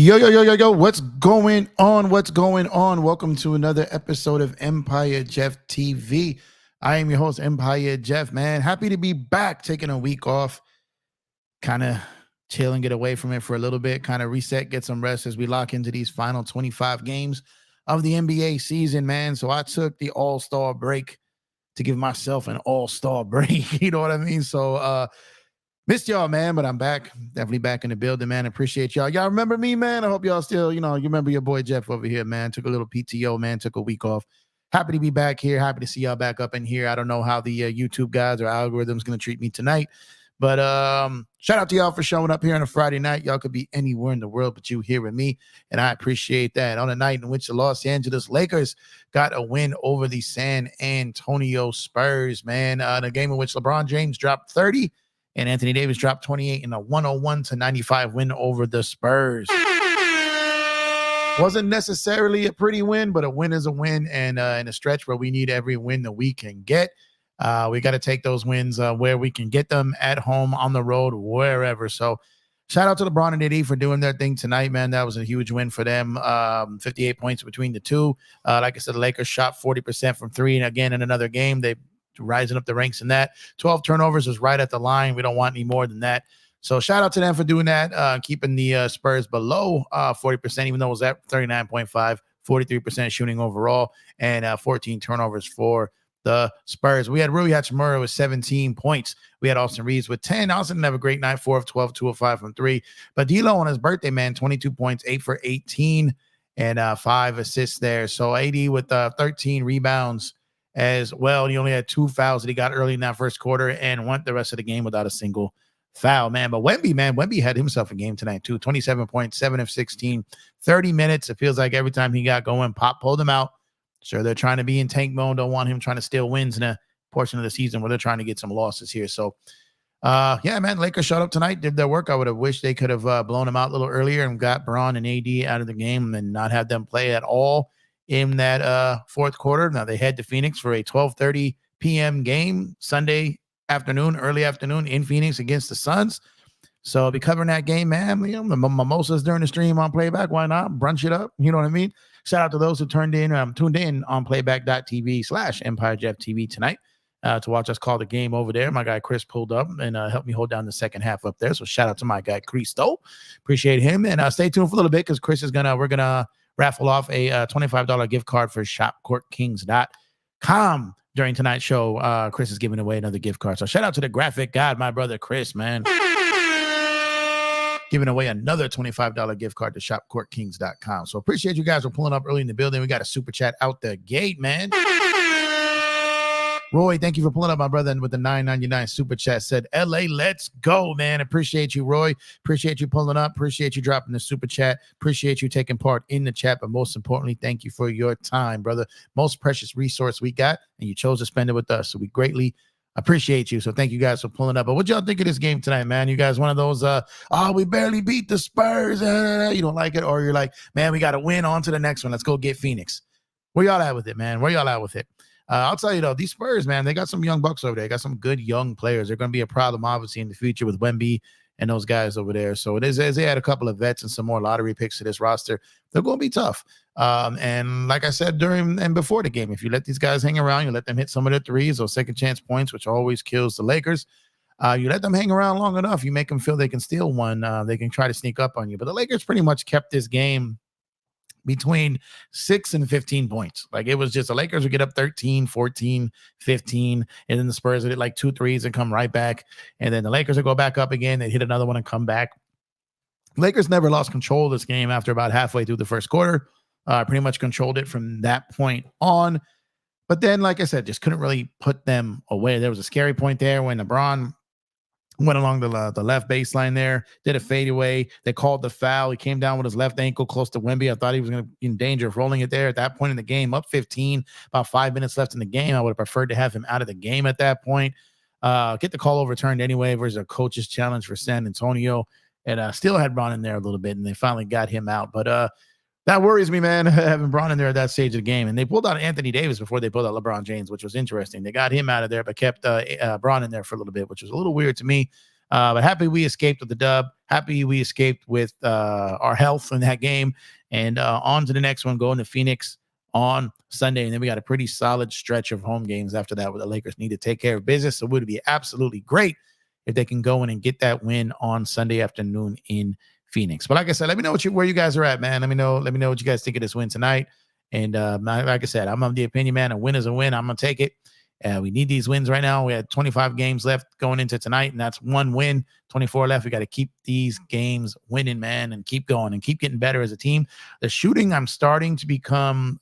Yo, what's going on? What's going on? Welcome to another episode of Empire Jeff TV. I am your host, Empire Jeff, man. Happy to be back, taking a week off, kind of chilling, get away from it for a little bit, kind of reset, get some rest as we lock into these final 25 games of the NBA season, man. So I took the All-Star break to give myself an All-Star break. You know what I mean? So, missed y'all, man, but I'm back. Definitely back in the building, man. Appreciate y'all. Y'all remember me, man? I hope y'all still, you remember your boy Jeff over here, man. Took a little PTO, man. Took a week off. Happy to be back here. Happy to see y'all back up in here. I don't know how the YouTube guys or algorithms going to treat me tonight. But shout out to y'all for showing up here on a Friday night. Y'all could be anywhere in the world, but you here with me, and I appreciate that. On a night in which the Los Angeles Lakers got a win over the San Antonio Spurs, man. The game in which LeBron James dropped 30 and Anthony Davis dropped 28 in a 101-95 win over the Spurs. Wasn't necessarily a pretty win, but a win is a win. And in a stretch where we need every win that we can get, we got to take those wins where we can get them, at home, on the road, wherever. So shout out to LeBron and AD for doing their thing tonight, man. That was a huge win for them. 58 points between the two. Like I said, the Lakers shot 40% from three. And again, in another game, they rising up the ranks in that. 12 turnovers was right at the line. We don't want any more than that. So shout out to them for doing that, keeping the Spurs below 40%, even though it was at 39.5, 43% shooting overall, and 14 turnovers for the Spurs. We had Rui Hachimura with 17 points. We had Austin Reeves with 10. Austin didn't have a great night, 4 of 12, 2 of 5 from 3. But D'Lo on his birthday, man, 22 points, 8 for 18, and 5 assists there. So AD with 13 rebounds as well. He only had 2 fouls that he got early in that first quarter and went the rest of the game without a single foul, man. But Wemby had himself a game tonight too. 27 points, 7 of 16, 30 minutes. It feels like every time he got going, Pop pulled him out. Sure, they're trying to be in tank mode. Don't want him trying to steal wins in a portion of the season where they're trying to get some losses here. So, yeah, man, Lakers showed up tonight, did their work. I would have wished they could have blown them out a little earlier and got Bron and AD out of the game and not have them play at all in that fourth quarter. Now they head to Phoenix for a 12:30 p.m. game Sunday afternoon, early afternoon in Phoenix against the Suns. So I'll be covering that game, man. The mimosas during the stream on playback. Why not? Brunch it up. You know what I mean? Shout out to those who tuned in on playback.tv/EmpireJeffTV tonight to watch us call the game over there. My guy Chris pulled up and helped me hold down the second half up there. So shout out to my guy Cristo. Appreciate him. And stay tuned for a little bit because Chris is we're gonna raffle off a $25 gift card for shopcourtkings.com during tonight's show. Chris is giving away another gift card. So shout out to the graphic god, my brother Chris, man. Giving away another $25 gift card to shopcourtkings.com. So appreciate you guys for pulling up early in the building. We got a super chat out the gate, man. Roy, thank you for pulling up, my brother, and with the $9.99 super chat said, LA, let's go, man. Appreciate you, Roy. Appreciate you pulling up. Appreciate you dropping the super chat. Appreciate you taking part in the chat. But most importantly, thank you for your time, brother. Most precious resource we got, and you chose to spend it with us. So we greatly appreciate you. So thank you guys for pulling up. But what y'all think of this game tonight, man? You guys one of those, we barely beat the Spurs. You don't like it? Or you're like, man, we got to win on to the next one. Let's go get Phoenix. Where y'all at with it, man? Where y'all at with it? I'll tell you, though, these Spurs, man, they got some young bucks over there. They got some good young players. They're going to be a problem, obviously, in the future with Wemby and those guys over there. So it is, as they add a couple of vets and some more lottery picks to this roster, they're going to be tough. And like I said during and before the game, if you let these guys hang around, you let them hit some of their threes or second chance points, which always kills the Lakers. You let them hang around long enough, you make them feel they can steal one. They can try to sneak up on you. But the Lakers pretty much kept this game between 6 and 15 points. Like it was just the Lakers would get up 13, 14, 15, and then the Spurs would hit like 2 threes and come right back. And then the Lakers would go back up again. They'd hit another one and come back. Lakers never lost control of this game after about halfway through the first quarter. Pretty much controlled it from that point on. But then, like I said, just couldn't really put them away. There was a scary point there when LeBron went along the left baseline there, did a fadeaway. They called the foul. He came down with his left ankle close to Wemby. I thought he was going to be in danger of rolling it there at that point in the game. Up 15, about 5 minutes left in the game. I would have preferred to have him out of the game at that point. Get the call overturned anyway versus a coach's challenge for San Antonio. And still had Bron in there a little bit, and they finally got him out. But that worries me, man, having Bron in there at that stage of the game. And they pulled out Anthony Davis before they pulled out LeBron James, which was interesting. They got him out of there, but kept Bron in there for a little bit, which was a little weird to me. But happy we escaped with the dub. Happy we escaped with our health in that game. And on to the next one, going to Phoenix on Sunday. And then we got a pretty solid stretch of home games after that where the Lakers need to take care of business. So it would be absolutely great if they can go in and get that win on Sunday afternoon in Phoenix. But like I said, let me know where you guys are at, man. Let me know what you guys think of this win tonight. And like I said, I'm of the opinion, man, a win is a win. I'm gonna take it. We need these wins right now. We had 25 games left going into tonight, and that's one win, 24 left. We got to keep these games winning, man, and keep going and keep getting better as a team. The shooting, I'm starting to become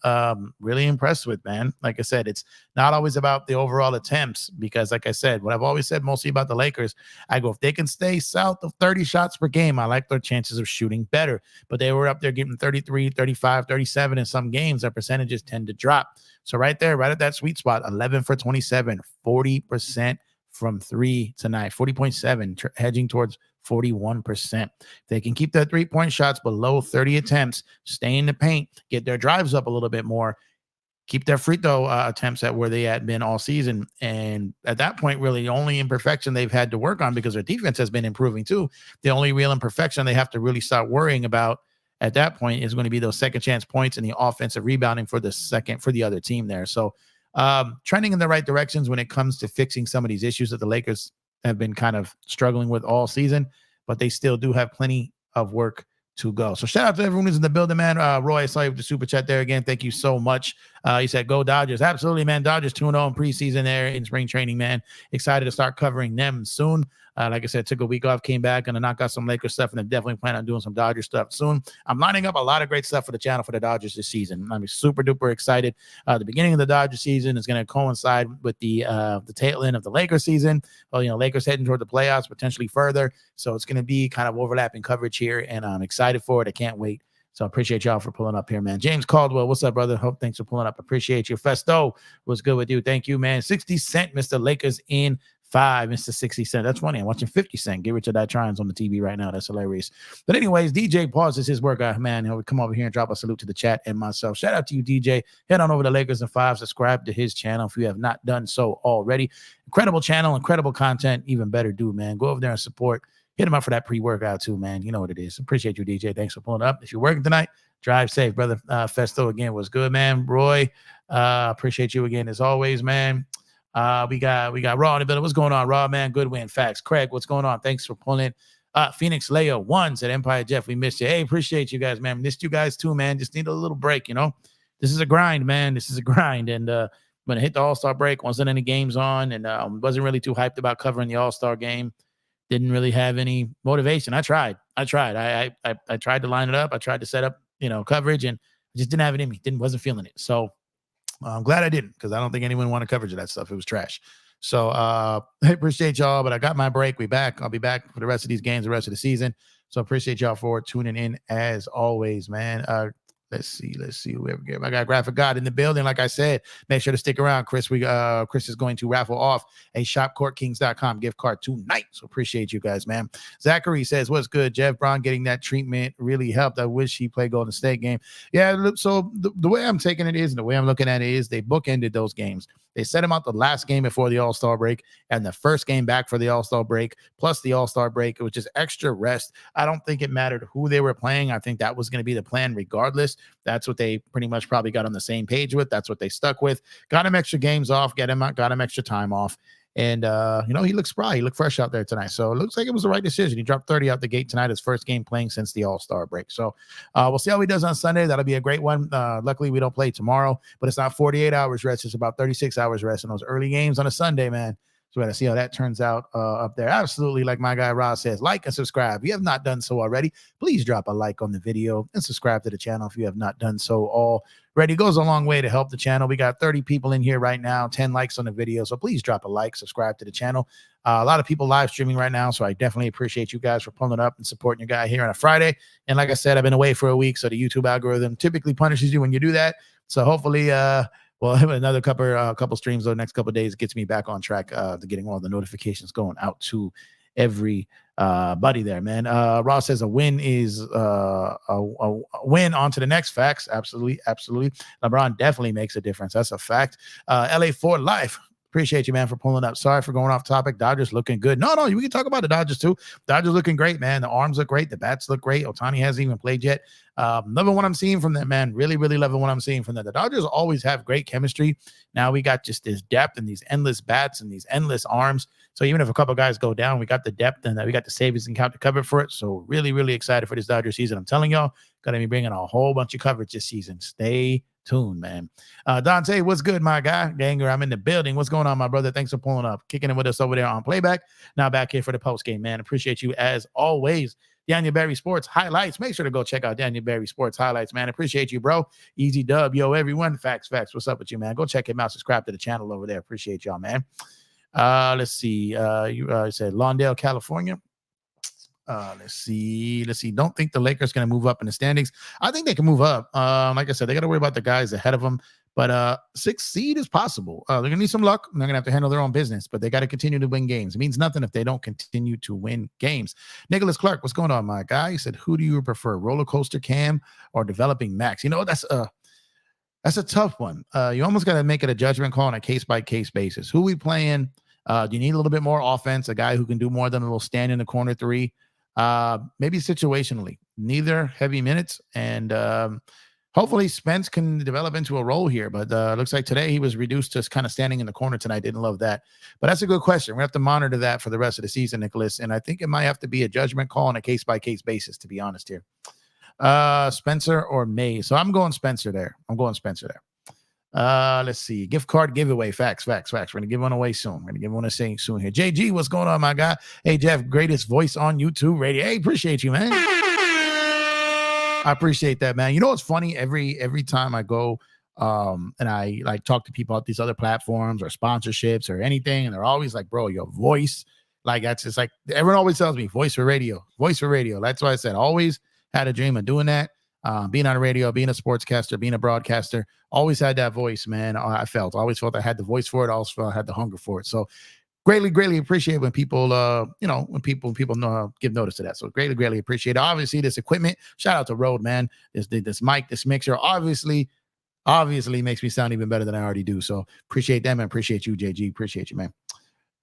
really impressed with, man. Like I said, it's not always about the overall attempts because, like I said, what I've always said mostly about the Lakers, I go, if they can stay south of 30 shots per game, I like their chances of shooting better. But they were up there getting 33, 35, 37 in some games. Their percentages tend to drop. So right there, right at that sweet spot, 11 for 27, 40% from three tonight, 40.7, hedging towards 41%. If they can keep their three-point shots below 30 attempts, stay in the paint, get their drives up a little bit more, keep their free throw attempts at where they had been all season. And at that point, really, the only imperfection they've had to work on because their defense has been improving too. The only real imperfection they have to really start worrying about at that point is going to be those second chance points and the offensive rebounding for the other team there. So trending in the right directions when it comes to fixing some of these issues that the Lakers have been kind of struggling with all season, but they still do have plenty of work to go. So shout out to everyone who's in the building, man. Roy, I saw you with the super chat there again. Thank you so much. You said go Dodgers. Absolutely, man. Dodgers 2-0 in preseason there in spring training, man. Excited to start covering them soon. Like I said, took a week off, came back, and knock out some Lakers stuff, and I definitely plan on doing some Dodgers stuff soon. I'm lining up a lot of great stuff for the channel for the Dodgers this season. I'm super duper excited. The beginning of the Dodgers season is going to coincide with the tail end of the Lakers season. Well, Lakers heading toward the playoffs, potentially further. So it's going to be kind of overlapping coverage here, and I'm excited for it. I can't wait. So I appreciate y'all for pulling up here, man. James Caldwell, what's up, brother? Hope thanks for pulling up. Appreciate you. Festo, what's good with you? Thank you, man. 60 Cent, Mr. Lakers in 5, Mr. 60 Cent. That's funny. I'm watching 50 Cent. Get Rich or Die Trying's on the TV right now. That's hilarious. But anyways, DJ pauses his workout, man. He'll come over here and drop a salute to the chat and myself. Shout out to you, DJ. Head on over to Lakers in 5. Subscribe to his channel if you have not done so already. Incredible channel, incredible content. Even better, dude, man. Go over there and support. Hit him up for that pre-workout too, man. You know what it is. Appreciate you, DJ. Thanks for pulling up. If you're working tonight, drive safe, brother. Festo again was good, man. Roy, appreciate you again as always, man. We got Raw in the building. What's going on, Raw, man? Good win. Facts. Craig, what's going on? Thanks for pulling. Phoenix Leo ones at Empire Jeff. We missed you. Hey, appreciate you guys, man. Missed you guys too, man. Just need a little break, This is a grind, man. This is a grind. And when I hit the All-Star break, wasn't any games on, and wasn't really too hyped about covering the All-Star game. Didn't really have any motivation. I tried. I tried to line it up. I tried to set up, coverage, and I just didn't have it in me. Wasn't feeling it. So I'm glad I didn't, because I don't think anyone wanted coverage of that stuff. It was trash. So I appreciate y'all, but I got my break. We back. I'll be back for the rest of these games, the rest of the season. So appreciate y'all for tuning in as always, man. Let's see whoever gave. I got Graphic God in the building. Like I said, make sure to stick around, Chris. Chris is going to raffle off a shopcourtkings.com gift card tonight. So appreciate you guys, man. Zachary says, what's good? Jeff Brown getting that treatment really helped. I wish he played Golden State game. Yeah, so the way I'm taking it is, and the way I'm looking at it is, they bookended those games. They set him out the last game before the All-Star break and the first game back for the All-Star break, plus the All-Star break. It was just extra rest. I don't think it mattered who they were playing. I think that was going to be the plan regardless. That's what they pretty much probably got on the same page with. That's what they stuck with. Got him extra games off, got him extra time off. And, he looked spry. He looked fresh out there tonight. So it looks like it was the right decision. He dropped 30 out the gate tonight, his first game playing since the All-Star break. So we'll see how he does on Sunday. That'll be a great one. Luckily, we don't play tomorrow, but it's not 48 hours rest. It's about 36 hours rest in those early games on a Sunday, man. So we got to see how that turns out up there. Absolutely, like my guy Ross says, like and subscribe. If you have not done so already, please drop a like on the video and subscribe to the channel if you have not done so already. It goes a long way to help the channel. We got 30 people in here right now, 10 likes on the video. So please drop a like, subscribe to the channel. A lot of people live streaming right now, so I definitely appreciate you guys for pulling up and supporting your guy here on a Friday. And like I said, I've been away for a week, so the YouTube algorithm typically punishes you when you do that. So hopefully, another couple streams the next couple of days gets me back on track to getting all the notifications going out to every buddy there, man. Ross says a win is a win. On to the next. Facts. Absolutely. LeBron definitely makes a difference. That's a fact. LA for life. Appreciate you, man, for pulling up. Sorry for going off topic. Dodgers looking good. No, we can talk about the Dodgers too. Dodgers looking great, man. The arms look great. The bats look great. Ohtani hasn't even played yet. Loving what I'm seeing from them, man. Really, really loving what I'm seeing from them. The Dodgers always have great chemistry. Now we got just this depth and these endless bats and these endless arms. So even if a couple guys go down, we got the depth and we got the savings and count to cover for it. So really, really excited for this Dodger season. I'm telling y'all, gonna be bringing a whole bunch of coverage this season. Stay tuned, man. Dante, what's good, my guy? Ganger, I'm in the building. What's going on, my brother? Thanks for pulling up, kicking it with us over there on playback. Now back here for the post game, man. Appreciate you as always. Daniel Barry Sports Highlights. Make sure to go check out Daniel Barry Sports Highlights, man. Appreciate you, bro. Easy dub, yo, everyone. Facts. What's up with you, man? Go check him out. Subscribe to the channel over there. Appreciate y'all, man. Let's see. You said Lawndale, California. Let's see. Don't think the Lakers going to move up in the standings. I think they can move up. Like I said, they got to worry about the guys ahead of them. But 6th seed is possible. They're going to need some luck. They're going to have to handle their own business, but they got to continue to win games. It means nothing if they don't continue to win games. Nicholas Clark, what's going on, my guy? He said, who do you prefer, roller coaster Cam or developing Max? You know, that's a tough one. You almost got to make it a judgment call on a case-by-case basis. Who we playing? Do you need a little bit more offense? A guy who can do more than a little stand in the corner three? Maybe situationally. Neither heavy minutes, and hopefully Spence can develop into a role here. But looks like today he was reduced to kind of standing in the corner tonight. Didn't love that. But that's a good question. We have to monitor that for the rest of the season, Nicholas. And I think it might have to be a judgment call on a case-by-case basis, to be honest here. Spencer or May. So I'm going Spencer there. Let's see. Gift card giveaway. Facts. We're going to give one away soon. We're going to give one a saying soon here. JG, what's going on, my guy? Hey, Jeff, greatest voice on YouTube radio. Hey, appreciate you, man. I appreciate that, man. You know what's funny? Every time I go and I like talk to people about these other platforms or sponsorships or anything, and they're always like, bro, your voice, like that's just like everyone always tells me, voice for radio. That's why I said always had a dream of doing that. Being on the radio, being a sportscaster, being a broadcaster, always had that voice, man. I always felt I had the voice for it. I also felt I had the hunger for it. So greatly appreciate when people, when people know, give notice to that. So greatly appreciate it. Obviously, this equipment, shout out to Rode, man. This mic, this mixer, obviously makes me sound even better than I already do. So appreciate them and appreciate you, JG. Appreciate you, man.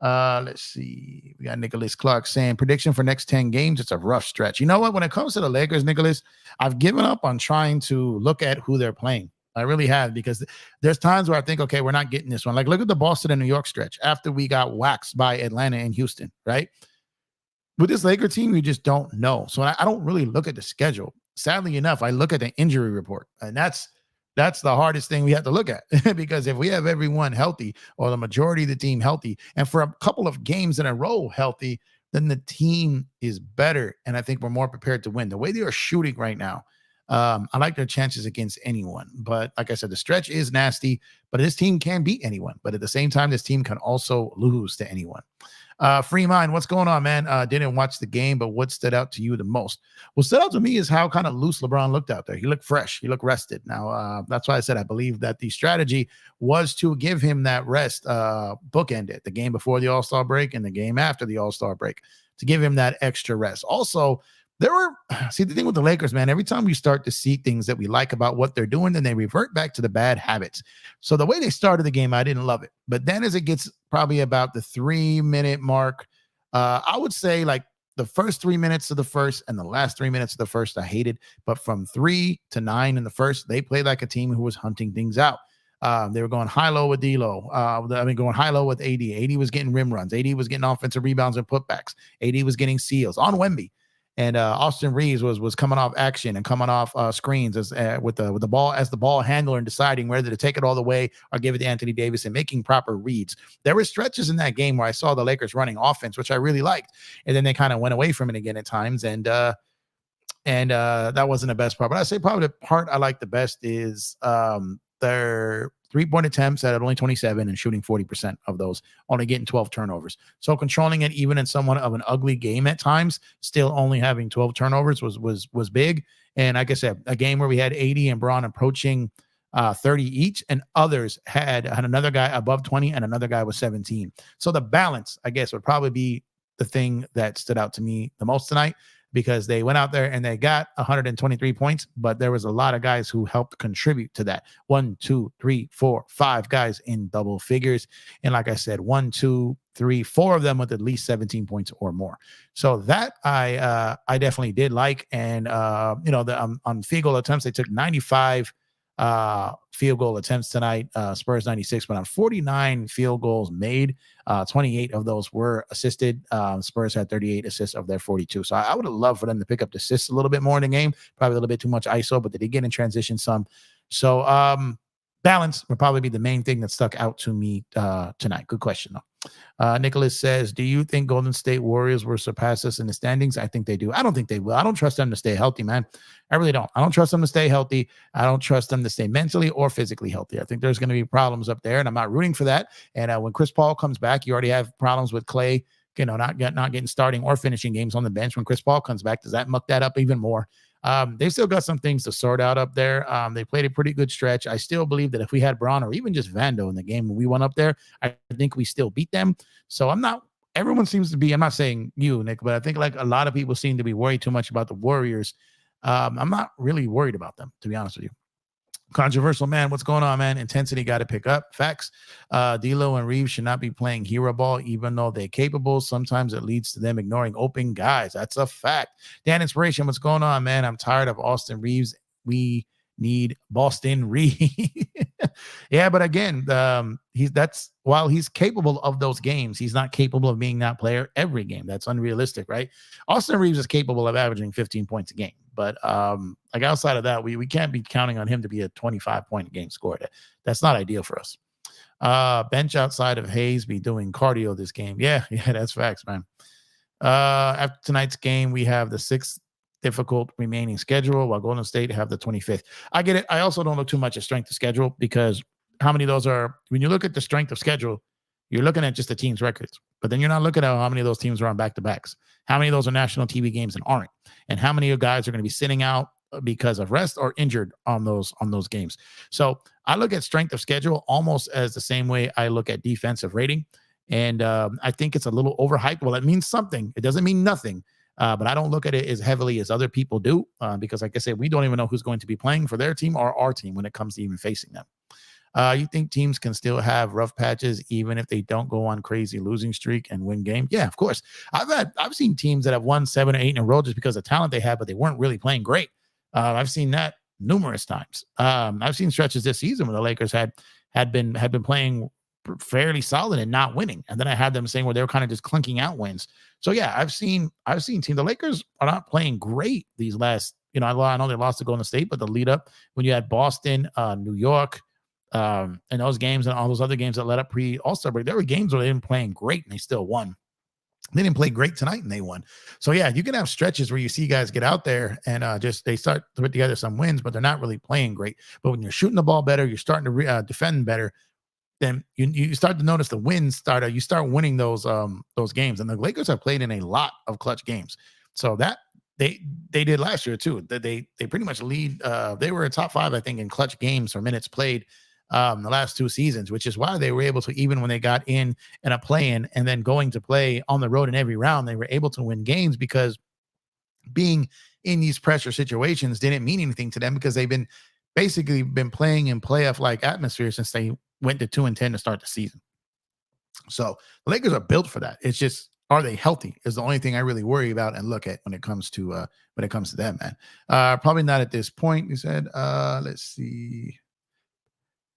Let's see. We got Nicholas Clark saying prediction for next 10 games. It's a rough stretch. You know what? When it comes to the Lakers, Nicholas, I've given up on trying to look at who they're playing. I really have, because there's times where I think, okay, we're not getting this one. Like, look at the Boston and New York stretch after we got waxed by Atlanta and Houston, right? With this Laker team, you just don't know. So I don't really look at the schedule. Sadly enough, I look at the injury report, and that's the hardest thing we have to look at because if we have everyone healthy or the majority of the team healthy and for a couple of games in a row healthy, then the team is better. And I think we're more prepared to win. The way they are shooting right now, I like their chances against anyone. But like I said, the stretch is nasty, but this team can beat anyone. But at the same time, this team can also lose to anyone. Free Mind, what's going on, man? Didn't watch the game, but what stood out to you the most? What stood out to me is how kind of loose LeBron looked out there. He looked fresh. He looked rested. Now, that's why I said I believe that the strategy was to give him that rest, bookend it, the game before the All-Star break and the game after the All-Star break, to give him that extra rest. Also, the thing with the Lakers, man, every time we start to see things that we like about what they're doing, then they revert back to the bad habits. So the way they started the game, I didn't love it. But then as it gets probably about the 3-minute mark, I would say like the first 3 minutes of the first and the last 3 minutes of the first, I hated. But from 3 to 9 in the first, they played like a team who was hunting things out. They were going high-low with D'Lo. Going high-low with AD. AD was getting rim runs. AD was getting offensive rebounds and putbacks. AD was getting steals on Wemby. And Austin Reeves was coming off action and coming off screens as with the ball as the ball handler and deciding whether to take it all the way or give it to Anthony Davis and making proper reads. There were stretches in that game where I saw the Lakers running offense, which I really liked, and then they kind of went away from it again at times, and that wasn't the best part. But I say probably the part I like the best is their 3-point attempts at only 27 and shooting 40% of those, only getting 12 turnovers. So controlling it even in somewhat of an ugly game at times, still only having 12 turnovers was big. And like I said, a game where we had 80 and Braun approaching 30 each, and others had another guy above 20 and another guy was 17. So the balance, I guess, would probably be the thing that stood out to me the most tonight. because they went out there and they got 123 points, but there was a lot of guys who helped contribute to that. 1, 2, 3, 4, 5 guys in double figures. And like I said, 1, 2, 3, 4 of them with at least 17 points or more. So that I definitely did like. And on field goal attempts, they took 95 field goal attempts tonight. Spurs 96, but on 49 field goals made, 28 of those were assisted. Spurs had 38 assists of their 42. So I would have loved for them to pick up the assists a little bit more in the game. Probably a little bit too much ISO, but they did get in transition some. So balance would probably be the main thing that stuck out to me tonight. Good question, though. Nicholas says, do you think Golden State Warriors will surpass us in the standings? I think they do. I don't think they will. I don't trust them to stay healthy, man. I really don't. I don't trust them to stay healthy. I don't trust them to stay mentally or physically healthy. I think there's going to be problems up there, and I'm not rooting for that. And when Chris Paul comes back, you already have problems with Clay, not getting starting or finishing games on the bench. When Chris Paul comes back, does that muck that up even more? They've still got some things to sort out up there. They played a pretty good stretch. I still believe that if we had Braun or even just Vando in the game when we went up there, I think we still beat them. So everyone seems to be, I'm not saying you, Nick, but I think like a lot of people seem to be worried too much about the Warriors. I'm not really worried about them, to be honest with you. Controversial man, what's going on, man? Intensity got to pick up. Facts. D'Lo and Reeves should not be playing hero ball, even though they're capable. Sometimes it leads to them ignoring open guys. That's a fact. Dan Inspiration, what's going on, man? I'm tired of Austin Reeves. We need Boston Reeves. Yeah, but again, while he's capable of those games, he's not capable of being that player every game. That's unrealistic, right? Austin Reeves is capable of averaging 15 points a game, but like outside of that, we can't be counting on him to be a 25-point game scorer. That's not ideal for us. Bench outside of Hayes be doing cardio this game. Yeah, that's facts, man. After tonight's game, we have the 6th difficult remaining schedule, while Golden State have the 25th. I get it. I also don't look too much at strength of schedule, because how many of those are, when you look at the strength of schedule, you're looking at just the team's records, but then you're not looking at how many of those teams are on back-to-backs, how many of those are national TV games and aren't, and how many of guys are going to be sitting out because of rest or injured on those games. So I look at strength of schedule almost as the same way I look at defensive rating. And I think it's a little overhyped. Well, it means something. It doesn't mean nothing. But I don't look at it as heavily as other people do, because like I said, we don't even know who's going to be playing for their team or our team when it comes to even facing them. You think teams can still have rough patches even if they don't go on crazy losing streak and win games? Yeah, of course. I've seen teams that have won 7 or 8 in a row just because of talent they had, but they weren't really playing great. I've seen that numerous times. I've seen stretches this season where the Lakers had been playing fairly solid and not winning, and then I had them saying where they were kind of just clunking out wins. So yeah, I've seen teams. The Lakers are not playing great these last. I know they lost to Golden State, but the lead up when you had Boston, New York, and those games and all those other games that led up pre All-Star break, there were games where they didn't playing great and they still won. They didn't play great tonight and they won. So yeah, you can have stretches where you see guys get out there and they start to put together some wins, but they're not really playing great. But when you're shooting the ball better, you're starting to defend better, then you start to notice the wins you start winning those games. And the Lakers have played in a lot of clutch games. So that they did last year too. They pretty much lead. They were a top 5, I think, in clutch games or minutes played the last 2 seasons, which is why they were able to, even when they got in a play-in and then going to play on the road in every round, they were able to win games, because being in these pressure situations didn't mean anything to them, because they've been playing in playoff-like atmosphere since they went to 2-10 to start the season. So the Lakers are built for that. It's just, are they healthy is the only thing I really worry about and look at when it comes to them, man. Probably not at this point. You said, let's see.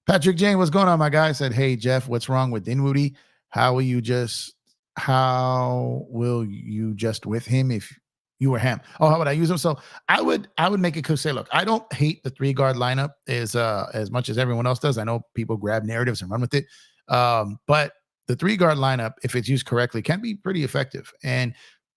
Patrick Jane, what's going on, my guy? Said, hey, Jeff, what's wrong with Dinwiddie? How will you just with him if you were him? Oh, how would I use him? So I would make it say, look, I don't hate the 3-guard lineup as much as everyone else does. I know people grab narratives and run with it. But the 3-guard lineup, if it's used correctly, can be pretty effective.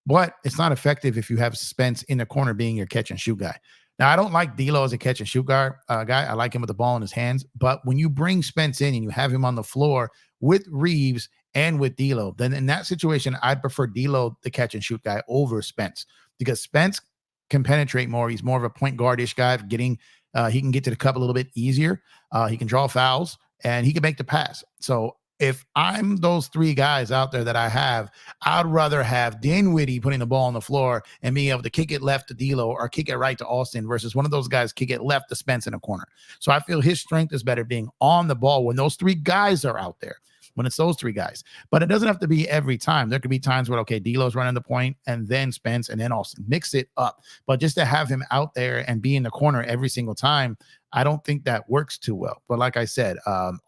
But it's not effective if you have Spence in the corner being your catch and shoot guy. Now, I don't like D'Lo as a catch and shoot guy. I like him with the ball in his hands. But when you bring Spence in and you have him on the floor with Reeves and with D'Lo, then in that situation, I'd prefer D'Lo, the catch and shoot guy, over Spence, because Spence can penetrate more. He's more of a point guard-ish guy. He can get to the cup a little bit easier. He can draw fouls and he can make the pass. So if I'm those three guys out there that I have, I'd rather have Dinwiddie putting the ball on the floor and being able to kick it left to D'Lo or kick it right to Austin versus one of those guys kick it left to Spence in a corner. So I feel his strength is better being on the ball when those three guys are out there. When it's those three guys. But it doesn't have to be every time. There could be times where, okay, D'Lo's running the point and then Spence and then Austin. Mix it up. But just to have him out there and be in the corner every single time, I don't think that works too well. But like I said,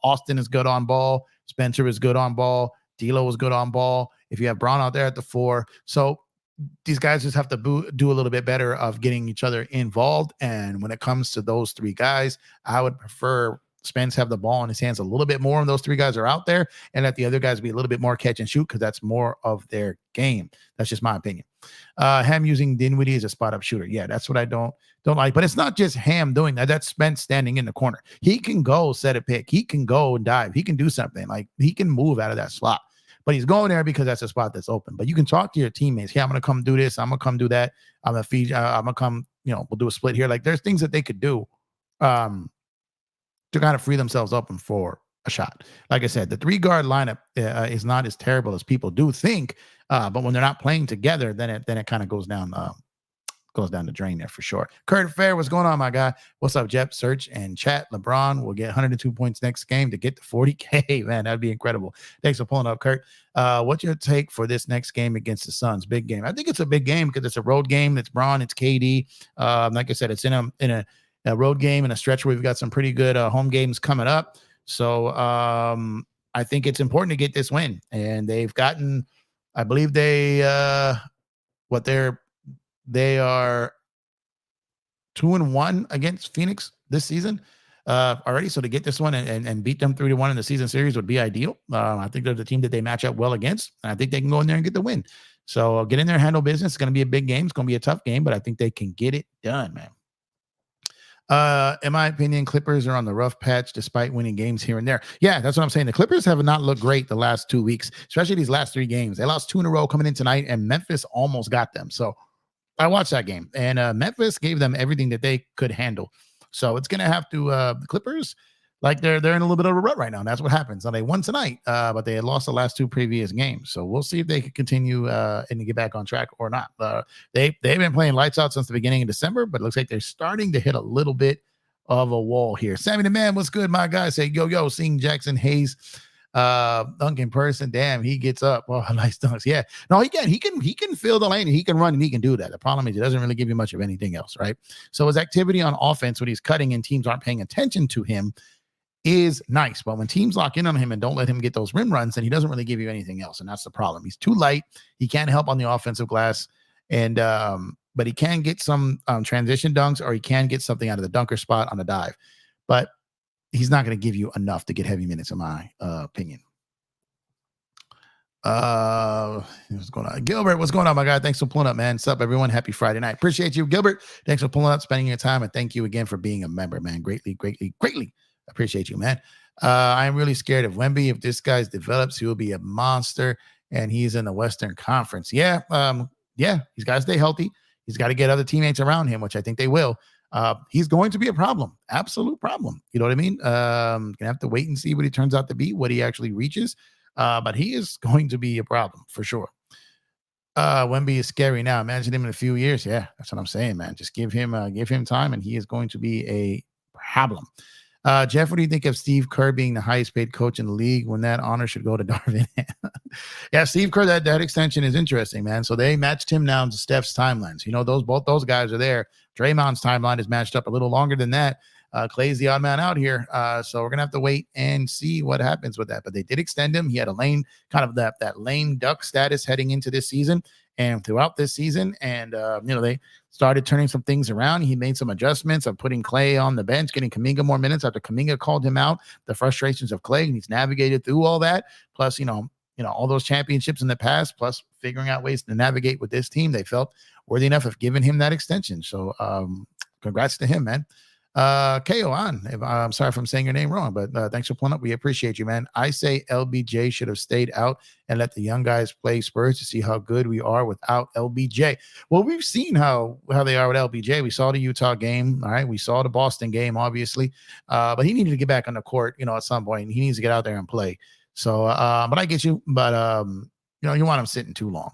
Austin is good on ball. Spencer is good on ball. D'Lo is good on ball. If you have Braun out there at the 4. So these guys just have to do a little bit better of getting each other involved. And when it comes to those three guys, I would prefer Spence have the ball in his hands a little bit more when those three guys are out there, and let the other guys be a little bit more catch and shoot because that's more of their game. That's just my opinion. Ham using Dinwiddie as a spot up shooter. Yeah, that's what I don't like. But it's not just Ham doing that. That's Spence standing in the corner. He can go set a pick. He can go and dive. He can do something. Like he can move out of that slot. But he's going there because that's a spot that's open. But you can talk to your teammates. Hey, I'm going to come do this. I'm going to come do that. I'm going to feed. I'm going to come, we'll do a split here. Like there's things that they could do. To kind of free themselves up for a shot. Like I said, the 3-guard lineup is not as terrible as people do think, but when they're not playing together, then it kind of goes down the drain there for sure. Kurt Fair, what's going on, my guy? What's up, Jeff? Search and chat. LeBron will get 102 points next game to get to 40K. Man, that'd be incredible. Thanks for pulling up, Kurt. What's your take for this next game against the Suns? Big game. I think it's a big game because it's a road game. It's Braun. It's KD. Like I said, it's in a road game and a stretch where we've got some pretty good home games coming up. So I think it's important to get this win. And they've gotten, I believe they are 2-1 against Phoenix this season already. So to get this one and beat them 3-1 in the season series would be ideal. I think they're the team that they match up well against. And I think they can go in there and get the win. So get in there, handle business. It's going to be a big game. It's going to be a tough game, but I think they can get it done, man. In my opinion, Clippers are on the rough patch despite winning games here and there. Yeah, that's what I'm saying. The Clippers have not looked great the last 2 weeks, especially these last 3 games. They lost 2 in a row coming in tonight, and Memphis almost got them. So I watched that game, and Memphis gave them everything that they could handle. So it's going to have to the Clippers, like they're in a little bit of a rut right now. And that's what happens. Now they won tonight, but they had lost the last 2 previous games. So we'll see if they can continue and get back on track or not. They've been playing lights out since the beginning of December, but it looks like they're starting to hit a little bit of a wall here. Sammy the Man, what's good, my guy? Say yo, seeing Jackson Hayes dunk in person. Damn, he gets up. Oh, nice dunks. Yeah. No, he can fill the lane and he can run and he can do that. The problem is he doesn't really give you much of anything else, right? So his activity on offense when he's cutting and teams aren't paying attention to him is nice. But when teams lock in on him and don't let him get those rim runs, then he doesn't really give you anything else. And that's the problem. He's too light. He can't help on the offensive glass. And but he can get some transition dunks, or he can get something out of the dunker spot on the dive. But he's not going to give you enough to get heavy minutes, in my opinion. What's going on? Gilbert, what's going on, my guy? Thanks for pulling up, man. What's up, everyone? Happy Friday night. Appreciate you, Gilbert. Thanks for pulling up, spending your time, and thank you again for being a member, man. Greatly appreciate you, man. I'm really scared of Wemby. If this guy develops, he will be a monster, and he's in the Western Conference. Yeah, he's got to stay healthy. He's got to get other teammates around him, which I think they will. He's going to be a problem, absolute problem. You know what I mean? Gonna have to wait and see what he turns out to be, what he actually reaches. But he is going to be a problem for sure. Wemby is scary now. Imagine him in a few years. Yeah, that's what I'm saying, man. Just give him time, and he is going to be a problem. Jeff, what do you think of Steve Kerr being the highest paid coach in the league when that honor should go to Darvin? Yeah, Steve Kerr, that extension is interesting, man. So they matched him now to Steph's timelines. You know, both those guys are there. Draymond's timeline is matched up a little longer than that. Clay's the odd man out here. So we're going to have to wait and see what happens with that. But they did extend him. He had a that lame duck status heading into this season and throughout this season. And, they started turning some things around. He made some adjustments of putting Clay on the bench, getting Kuminga more minutes after Kuminga called him out, the frustrations of Clay, and he's navigated through all that. Plus, all those championships in the past, plus figuring out ways to navigate with this team. They felt worthy enough of giving him that extension. So congrats to him, man. KO on. I'm sorry if I'm saying your name wrong, but thanks for pulling up. We appreciate you, man. I say LBJ should have stayed out and let the young guys play Spurs to see how good we are without LBJ. Well, we've seen how they are with LBJ. We saw the Utah game. All right. We saw the Boston game, obviously. But he needed to get back on the court, at some point. He needs to get out there and play. So, but I get you. But you want them sitting too long.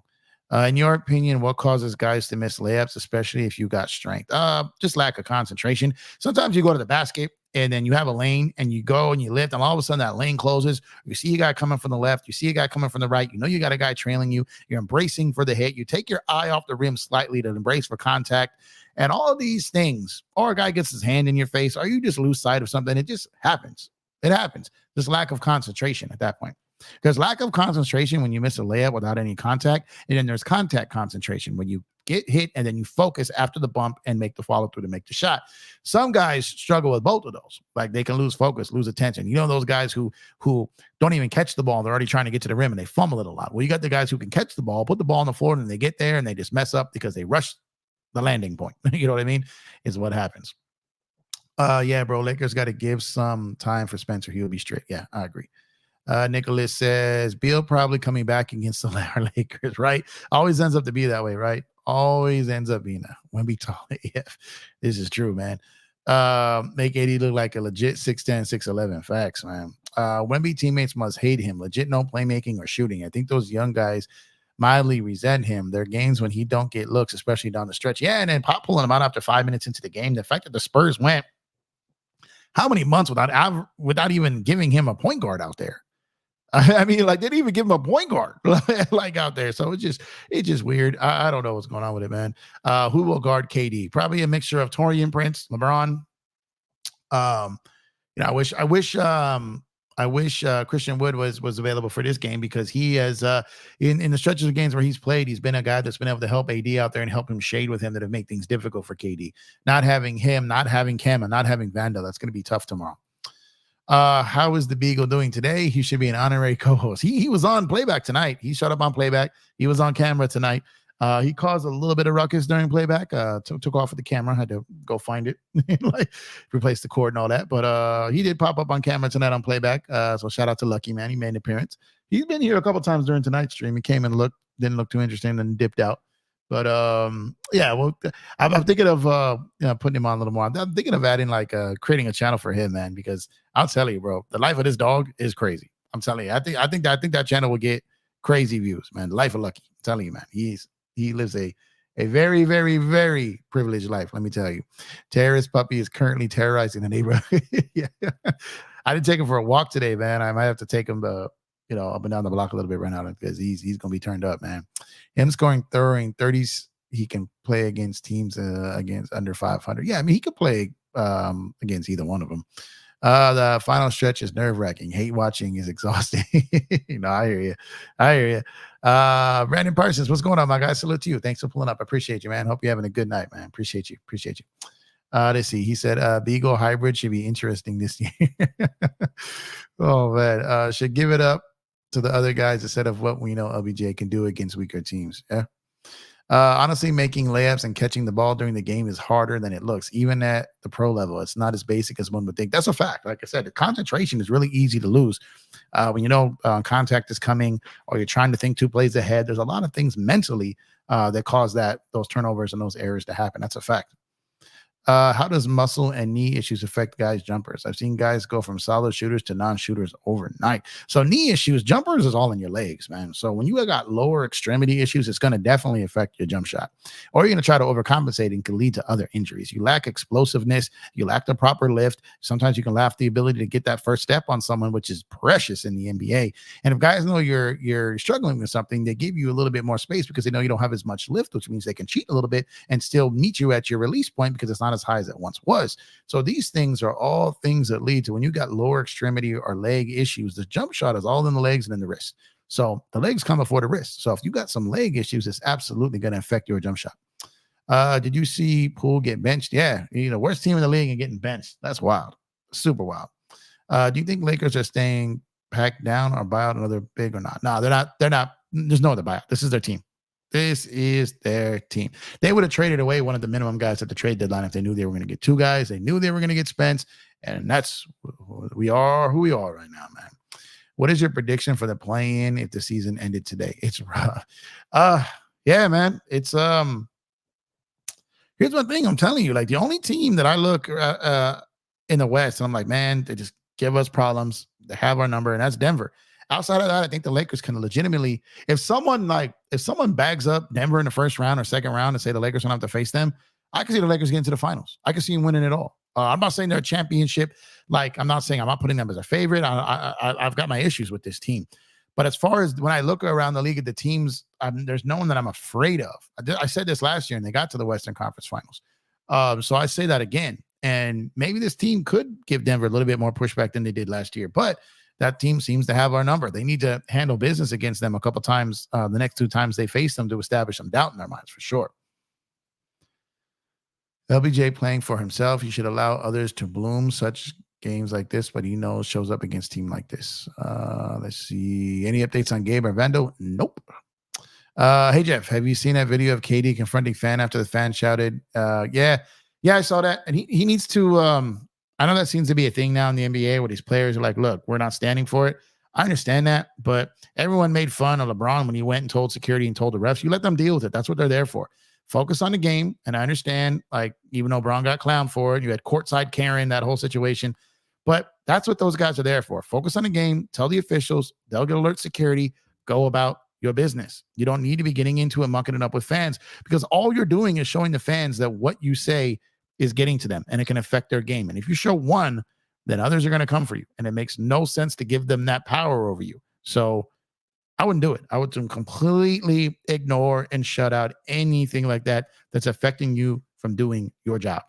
In your opinion, what causes guys to miss layups, especially if you got strength? Just lack of concentration. Sometimes you go to the basket and then you have a lane and you go and you lift, and all of a sudden that lane closes. You see a guy coming from the left, you see a guy coming from the right. You know you got a guy trailing you. You're embracing for the hit. You take your eye off the rim slightly to embrace for contact, and all of these things. Or a guy gets his hand in your face, or you just lose sight of something. It just happens. It happens. Just lack of concentration at that point. Because lack of concentration when you miss a layup without any contact, and then there's contact concentration when you get hit and then you focus after the bump and make the follow through to make the shot. Some guys struggle with both of those. Like they can lose focus, lose attention. You know those guys who don't even catch the ball, they're already trying to get to the rim and they fumble it a lot. Well, you got the guys who can catch the ball, put the ball on the floor, and they get there and they just mess up because they rush the landing point. You know what I mean? Is what happens. Yeah, bro. Lakers got to give some time for Spencer. He'll be straight. Yeah, I agree. Nicholas says Beal probably coming back against the Lakers, right? Always ends up to be that way, right? Always ends up being that. Wemby tall AF. This is true, man. Make AD look like a legit 6'10, 6'11. Facts, man. Wemby teammates must hate him. Legit no playmaking or shooting. I think those young guys mildly resent him. Their games when he don't get looks, especially down the stretch. Yeah, and then Pop pulling him out after 5 minutes into the game. The fact that the Spurs went how many months without even giving him a point guard out there? I mean, like they didn't even give him a point guard like out there. So it's just weird. I don't know what's going on with it, man. Who will guard KD? Probably a mixture of Torian Prince, LeBron. I wish Christian Wood was available for this game because he has in the stretches of games where he's played, he's been a guy that's been able to help AD out there and help him shade with him that have made things difficult for KD. Not having him, not having Cam, and not having Vando, that's going to be tough tomorrow. How is the Beagle doing today? He should be an honorary co-host. He was on playback tonight. He showed up on playback. He was on camera tonight. He caused a little bit of ruckus during playback. Took off with the camera. Had to go find it, like replace the cord and all that. But he did pop up on camera tonight on playback. So shout out to Lucky, man. He made an appearance. He's been here a couple times during tonight's stream. He came and looked, didn't look too interesting, and dipped out. But yeah, well, I'm thinking of putting him on a little more. I'm thinking of adding creating a channel for him, man, because I'll tell you, bro, the life of this dog is crazy. I'm telling you, I think that channel will get crazy views, man. The life of Lucky. I'm telling you, man, he lives a very, very, very privileged life. Let me tell you, terrorist puppy is currently terrorizing the neighborhood. Yeah, I didn't take him for a walk today, man. I might have to take him to up and down the block a little bit right now because he's gonna be turned up, man. Him scoring 30s, he can play against teams against under 500. Yeah, I mean he could play against either one of them. The final stretch is nerve-wracking. Hate watching is exhausting. I hear you. Brandon Parsons, what's going on, my guy? Salute to you. Thanks for pulling up. I appreciate you, man. Hope you're having a good night, man. Appreciate you. Let's see. He said Beagle hybrid should be interesting this year. Oh man, should give it up to the other guys instead of what we know LBJ can do against weaker teams. Yeah. Honestly, making layups and catching the ball during the game is harder than it looks, even at the pro level. It's not as basic as one would think. That's a fact. Like I said, the concentration is really easy to lose when contact is coming or you're trying to think 2 plays ahead. There's a lot of things mentally that cause those turnovers and those errors to happen. That's a fact. How does muscle and knee issues affect guys' jumpers? I've seen guys go from solid shooters to non-shooters overnight. So knee issues, jumpers is all in your legs, man. So when you got lower extremity issues, it's going to definitely affect your jump shot. Or you're going to try to overcompensate and can lead to other injuries. You lack explosiveness. You lack the proper lift. Sometimes you can lack the ability to get that first step on someone, which is precious in the NBA. And if guys know you're struggling with something, they give you a little bit more space because they know you don't have as much lift, which means they can cheat a little bit and still meet you at your release point because it's not as high as it once was. So these things are all things that lead to when you got lower extremity or leg issues, the jump shot is all in the legs and in the wrist. So the legs come before the wrist. So if you got some leg issues, it's absolutely going to affect your jump shot. Did you see Poole get benched? Yeah. Worst team in the league and getting benched. That's wild. Super wild. Do you think Lakers are staying packed down or buy out another big or not? No, they're not. There's no other buyout. This is their team. This is their team. They would have traded away one of the minimum guys at the trade deadline if they knew they were going to get 2 guys. They knew they were going to get Spence, and that's we are who we are right now, man. What is your prediction for the play-in if the season ended today? It's rough. Yeah, man. It's here's one thing I'm telling you. Like the only team that I look in the West, and I'm like, man, they just give us problems. They have our number, and that's Denver. Outside of that, I think the Lakers can legitimately, if someone bags up Denver in the first round or second round and say the Lakers don't have to face them, I can see the Lakers getting to the finals. I can see them winning it all. I'm not saying they're a championship. Like, I'm not putting them as a favorite. I've got my issues with this team. But as far as when I look around the league at the teams, there's no one that I'm afraid of. I said this last year, and they got to the Western Conference Finals. So I say that again. And maybe this team could give Denver a little bit more pushback than they did last year. But that team seems to have our number. They need to handle business against them a couple times, the next 2 times they face them, to establish some doubt in their minds for sure. LBJ playing for himself. He should allow others to bloom such games like this, but he knows shows up against team like this. Let's see. Any updates on Gabe or Vando? Nope. Hey, Jeff, have you seen that video of KD confronting fan after the fan shouted? Yeah, I saw that. And he needs to, I know that seems to be a thing now in the NBA where these players are like, look, we're not standing for it. I understand that, but everyone made fun of LeBron when he went and told security and told the refs. You let them deal with it. That's what they're there for. Focus on the game. And I understand, like, even though Braun got clowned for it, you had courtside Karen, that whole situation. But that's what those guys are there for. Focus on the game. Tell the officials. They'll get alert security. Go about your business. You don't need to be getting into it, mucking it up with fans, because all you're doing is showing the fans that what you say is getting to them and it can affect their game. And if you show one, then others are going to come for you. And it makes no sense to give them that power over you. So I wouldn't do it. I would completely ignore and shut out anything like that that's affecting you from doing your job.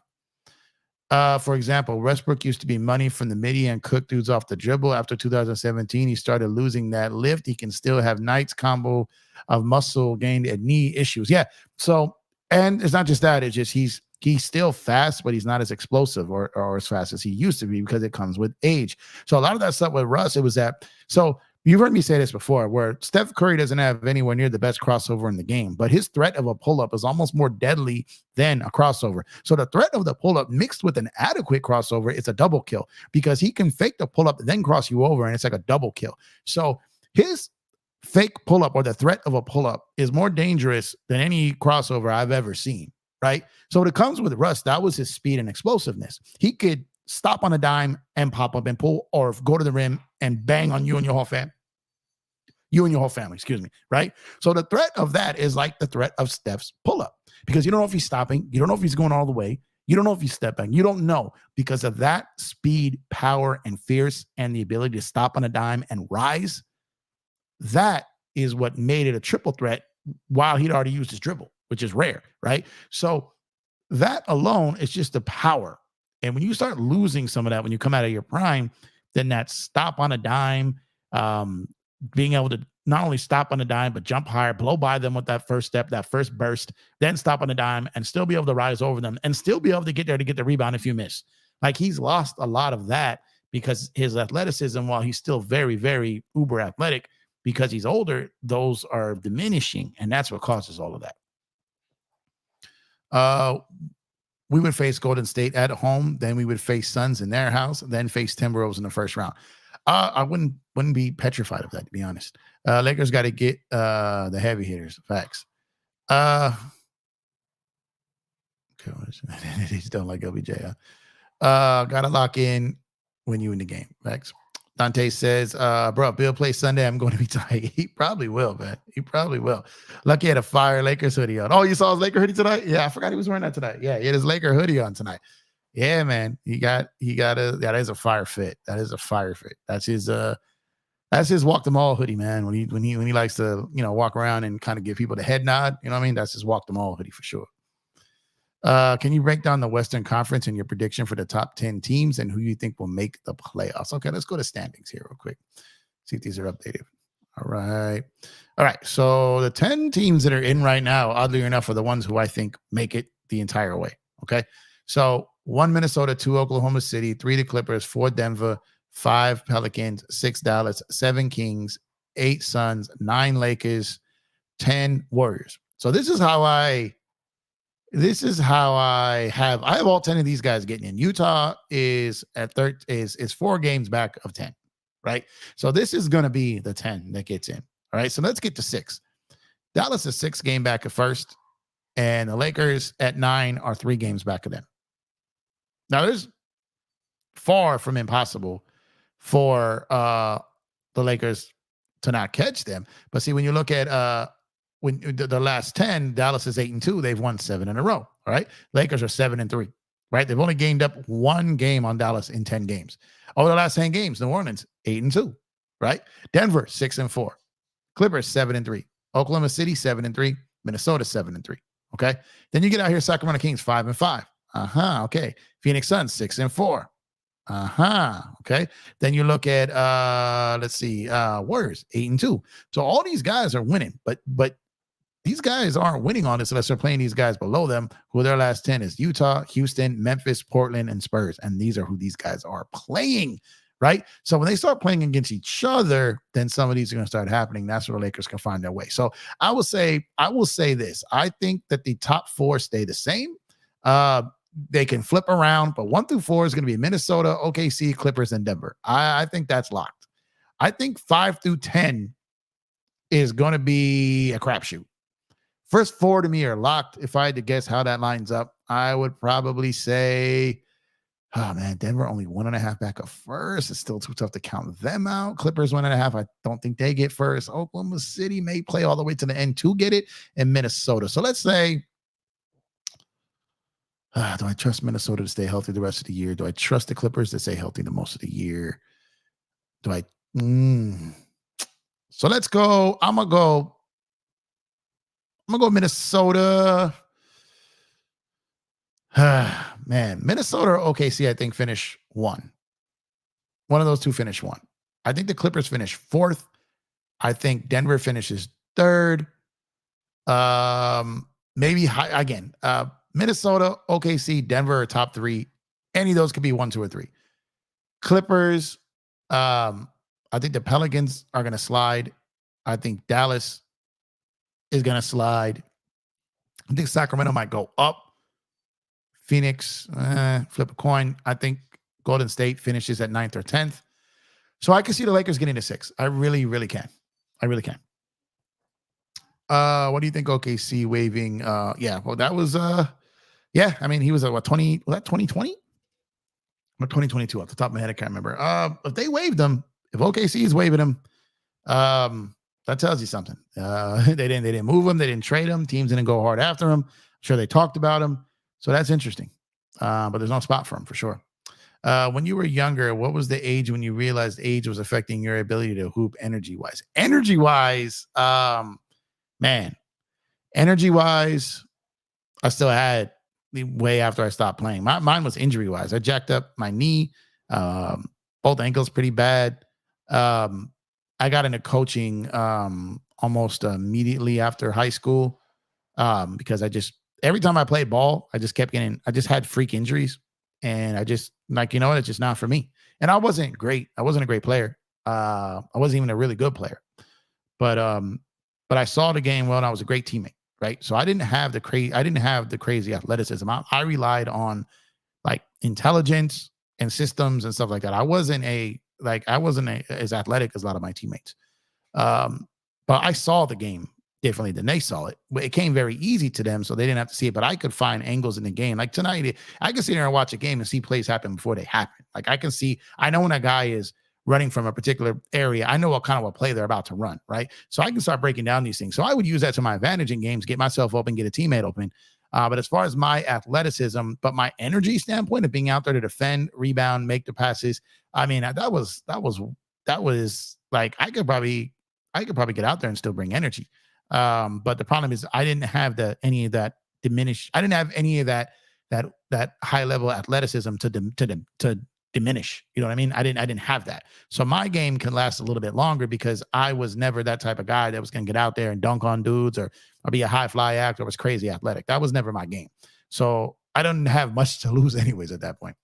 For example, Westbrook used to be money from the midi and cook dudes off the dribble. After 2017, he started losing that lift. He can still have nights combo of muscle gain and knee issues. Yeah. So, and it's not just that. It's just he's still fast, but he's not as explosive or as fast as he used to be because it comes with age. So a lot of that stuff with Russ, it was that. So you've heard me say this before, where Steph Curry doesn't have anywhere near the best crossover in the game, but his threat of a pull-up is almost more deadly than a crossover. So the threat of the pull-up mixed with an adequate crossover, it's a double kill because he can fake the pull-up and then cross you over, and it's like a double kill. So his fake pull-up or the threat of a pull-up is more dangerous than any crossover I've ever seen, right? So when it comes with Russ, that was his speed and explosiveness. He could stop on a dime and pop up and pull, or go to the rim and bang on you and your whole family. Excuse me, right? So the threat of that is like the threat of Steph's pull-up, because you don't know if he's stopping. You don't know if he's going all the way. You don't know if he's stepping. You don't know because of that speed, power, and fierce, and the ability to stop on a dime and rise. That is what made it a triple threat while he'd already used his dribble, which is rare, right? So that alone is just the power. And when you start losing some of that, when you come out of your prime, then that stop on a dime, being able to not only stop on a dime, but jump higher, blow by them with that first step, that first burst, then stop on a dime and still be able to rise over them and still be able to get there to get the rebound if you miss. Like, he's lost a lot of that because his athleticism, while he's still very, very uber athletic, because he's older, those are diminishing. And that's what causes all of that. We would face Golden State at home. Then we would face Suns in their house, then face Timberwolves in the first round. I wouldn't be petrified of that, to be honest. Lakers got to get the heavy hitters. Facts. Okay, they just don't like LBJ. Got to lock in when you in the game. Facts. Dante says, bro, Bill plays Sunday. I'm going to be tight. He probably will, man. He probably will. Lucky he had a fire Lakers hoodie on. Oh, you saw his Laker hoodie tonight? Yeah, I forgot he was wearing that tonight. Yeah, he had his Laker hoodie on tonight. Yeah, man. That is a fire fit. That is a fire fit. That's his walk the mall hoodie, man. When he likes to, walk around and kind of give people the head nod, you know what I mean? That's his walk the mall hoodie for sure. Can you break down the Western Conference and your prediction for the top 10 teams and who you think will make the playoffs? Okay, let's go to standings here real quick. See if these are updated. All right. So the 10 teams that are in right now, oddly enough, are the ones who I think make it the entire way. Okay. So 1 Minnesota, 2 Oklahoma City, 3 the Clippers, 4 Denver, 5 Pelicans, 6 Dallas, 7 Kings, 8 Suns, 9 Lakers, 10 Warriors. So this is how I have all 10 of these guys getting in. Utah is at is 4 games back of 10, right? So this is going to be the 10 that gets in. All right. So let's get to 6. Dallas is 6 game back at first, and the Lakers at 9 are 3 games back of them. Now, there's far from impossible for the Lakers to not catch them. But see, when you look at when the last 10, Dallas is 8-2. They've won 7 in a row. All right. Lakers are 7-3. Right. They've only gained up 1 game on Dallas in 10 games. Over the last 10 games, New Orleans 8-2. Right. Denver 6-4. Clippers 7-3. Oklahoma City 7-3. Minnesota 7-3. Okay. Then you get out here, Sacramento Kings 5-5. Okay. Phoenix Suns 6-4. Okay. Then you look at Warriors 8-2. So all these guys are winning, but these guys aren't winning on this unless they're playing these guys below them, who their last 10 is Utah, Houston, Memphis, Portland, and Spurs. And these are who these guys are playing, right? So when they start playing against each other, then some of these are going to start happening. That's where the Lakers can find their way. So I will say this. I think that the top 4 stay the same. They can flip around, but 1 through 4 is going to be Minnesota, OKC, Clippers, and Denver. I think that's locked. I think 5 through 10 is going to be a crapshoot. First 4 to me are locked. If I had to guess how that lines up, I would probably say, oh man, Denver only 1.5 back up first. It's still too tough to count them out. Clippers 1.5. I don't think they get first. Oklahoma City may play all the way to the end to get it, and Minnesota. So let's say, do I trust Minnesota to stay healthy the rest of the year? Do I trust the Clippers to stay healthy the most of the year? Do I? So let's go. I'm gonna go Minnesota. Man, Minnesota or OKC, I think, finish 1. One of those two finish 1. I think the Clippers finish 4th. I think Denver finishes 3rd. Maybe again. Minnesota, OKC, Denver are top 3. Any of those could be 1, 2, or 3. Clippers. I think the Pelicans are going to slide. I think Dallas is going to slide. I think Sacramento might go up. Phoenix, flip a coin. I think Golden State finishes at 9th or 10th. So I can see the Lakers getting to 6. I really, really can. I really can. What do you think OKC waiving? Yeah, well, that was, yeah, I mean, he was at what, 20, was that 2020? Or 2022 off the top of my head, I can't remember. If they waived him, if OKC is waiving him, that tells you something. They didn't move him, they didn't trade him, teams didn't go hard after him. I'm sure they talked about him. So that's interesting. But there's no spot for him for sure. When you were younger, what was the age when you realized age was affecting your ability to hoop energy-wise? Energy-wise, man, energy-wise, I still had way after I stopped playing. Mine was injury-wise. I jacked up my knee, both ankles pretty bad. I got into coaching almost immediately after high school because every time I played ball, I just had freak injuries. And I just it's just not for me. And I wasn't great. I wasn't a great player. I wasn't even a really good player. But I saw the game well, and I was a great teammate, right? So I didn't have the crazy athleticism. I relied on like intelligence and systems and stuff like that. I wasn't as athletic as a lot of my teammates. But I saw the game differently than they saw it. It came very easy to them, so they didn't have to see it. But I could find angles in the game. Like tonight, I can sit there and watch a game and see plays happen before they happen. Like I know when a guy is running from a particular area, I know what kind of a play they're about to run, right? So I can start breaking down these things. So I would use that to my advantage in games, get myself open, get a teammate open. But as far as my athleticism, but my energy standpoint of being out there to defend, rebound, make the passes, I mean, that was like I could probably get out there and still bring energy. But the problem is I didn't have any of that diminished. I didn't have any of that high level athleticism to diminish. You know what I mean? I didn't have that. So my game can last a little bit longer because I was never that type of guy that was going to get out there and dunk on dudes or be a high fly act or was crazy athletic. That was never my game. So I didn't have much to lose anyways at that point.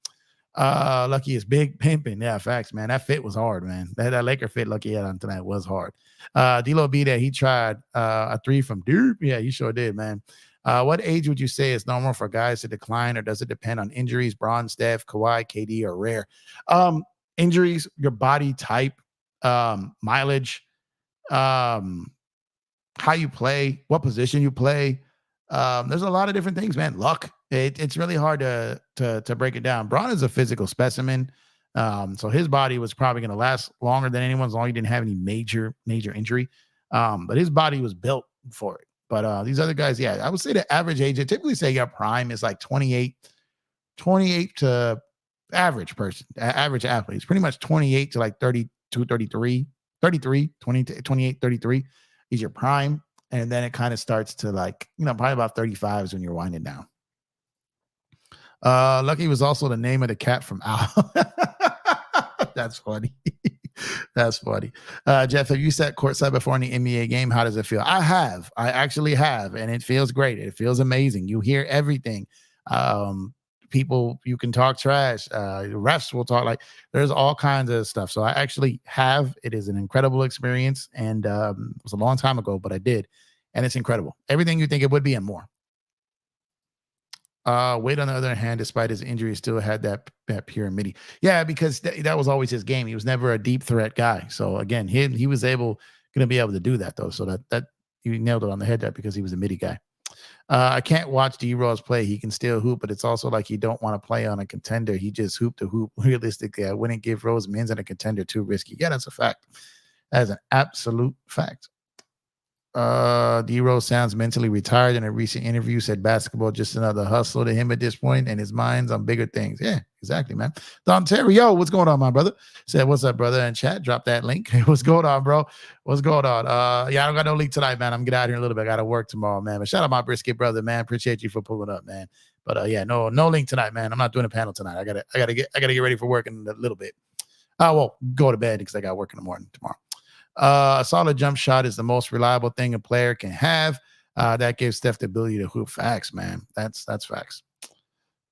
Lucky is big pimping. Yeah, facts, man. That fit was hard, man. That Laker fit Lucky had on tonight was hard. D'Lo B there, he tried a 3 from deep. Yeah, you sure did, man. What age would you say is normal for guys to decline, or does it depend on injuries? Bron, Steph, Kawhi, KD, or rare? Injuries, your body type, mileage, how you play, what position you play. There's a lot of different things, man. Luck. It's really hard to break it down. Bron is a physical specimen. So his body was probably going to last longer than anyone's, as long as he didn't have any major injury. But his body was built for it. But these other guys, yeah, I would say the average age, I typically say your prime is like 28 to average person, average athlete. It's pretty much 28 to like 32, 33, 33, 20 to 28, 33 is your prime. And then it kind of starts to like, probably about 35 is when you're winding down. Lucky was also the name of the cat from Al. That's funny. That's funny. Jeff, have you sat courtside before in the NBA game? How does it feel? I have. I actually have, and it feels great. It feels amazing. You hear everything. People, you can talk trash. Refs will talk, like there's all kinds of stuff. So I actually have. It is an incredible experience, and it was a long time ago, but I did, and it's incredible. Everything you think it would be and more. Wade, on the other hand, despite his injury, still had that pure midi. Yeah, because that was always his game. He was never a deep threat guy. So again, he was going to be able to do that though. So that you nailed it on the head there, because he was a midi guy. I can't watch D-Rose play. He can still hoop, but it's also like you don't want to play on a contender. He just hooped to hoop. Realistically, I wouldn't give Rose Mins and a contender too risky. Yeah, that's a fact. That is an absolute fact. D-Rose sounds mentally retired. In a recent interview, said basketball just another hustle to him at this point, and his mind's on bigger things. Yeah, exactly, man. Don Terry, yo, what's going on, my brother? Said, what's up, brother? In chat, drop that link. What's going on, bro? What's going on? Yeah, I don't got no link tonight, man. I'm gonna get out here in a little bit. I gotta work tomorrow, man. But shout out my brisket brother, man. Appreciate you for pulling up, man. But yeah, no link tonight, man. I'm not doing a panel tonight. I gotta get ready for work in a little bit. Well, go to bed because I got work in the morning tomorrow. A solid jump shot is the most reliable thing a player can have. That gives Steph the ability to hoop. Facts, man. That's facts.